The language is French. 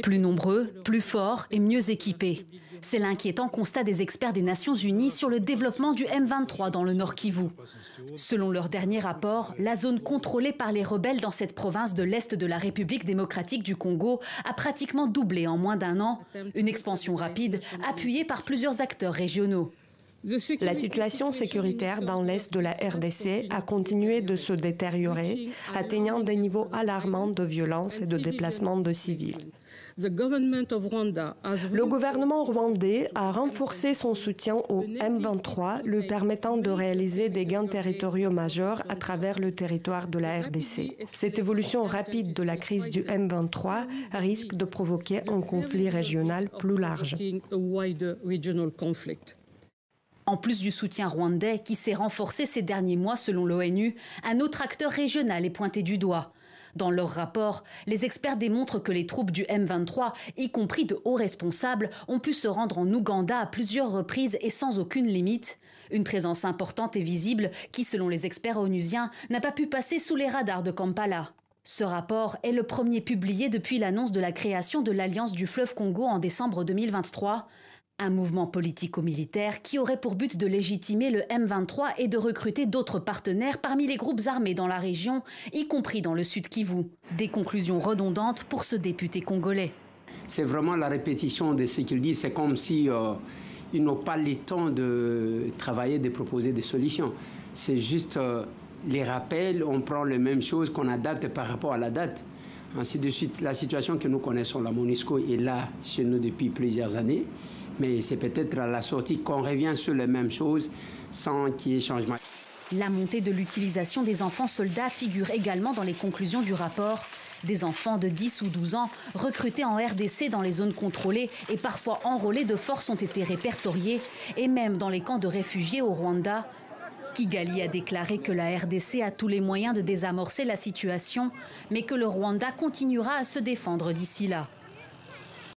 Plus nombreux, plus forts et mieux équipés. C'est l'inquiétant constat des experts des Nations Unies sur le développement du M23 dans le Nord Kivu. Selon leur dernier rapport, la zone contrôlée par les rebelles dans cette province de l'Est de la République démocratique du Congo a pratiquement doublé en moins d'un an, une expansion rapide appuyée par plusieurs acteurs régionaux. La situation sécuritaire dans l'est de la RDC a continué de se détériorer, atteignant des niveaux alarmants de violence et de déplacement de civils. Le gouvernement rwandais a renforcé son soutien au M23, lui permettant de réaliser des gains territoriaux majeurs à travers le territoire de la RDC. Cette évolution rapide de la crise du M23 risque de provoquer un conflit régional plus large. En plus du soutien rwandais qui s'est renforcé ces derniers mois selon l'ONU, un autre acteur régional est pointé du doigt. Dans leur rapport, les experts démontrent que les troupes du M23, y compris de hauts responsables, ont pu se rendre en Ouganda à plusieurs reprises et sans aucune limite. Une présence importante et visible qui, selon les experts onusiens, n'a pas pu passer sous les radars de Kampala. Ce rapport est le premier publié depuis l'annonce de la création de l'Alliance du fleuve Congo en décembre 2023. Un mouvement politico-militaire qui aurait pour but de légitimer le M23 et de recruter d'autres partenaires parmi les groupes armés dans la région, y compris dans le sud Kivu. Des conclusions redondantes pour ce député congolais. C'est vraiment la répétition de ce qu'il dit. C'est comme si ils n'ont pas le temps de travailler, de proposer des solutions. C'est juste les rappels, on prend les mêmes choses qu'on adapte par rapport à la date. Ainsi de suite, la situation que nous connaissons, la MONUSCO, est là chez nous depuis plusieurs années. Mais c'est peut-être à la sortie qu'on revient sur les mêmes choses sans qu'il y ait changement. La montée de l'utilisation des enfants soldats figure également dans les conclusions du rapport. Des enfants de 10 ou 12 ans recrutés en RDC dans les zones contrôlées et parfois enrôlés de force ont été répertoriés, et même dans les camps de réfugiés au Rwanda. Kigali a déclaré que la RDC a tous les moyens de désamorcer la situation, mais que le Rwanda continuera à se défendre d'ici là.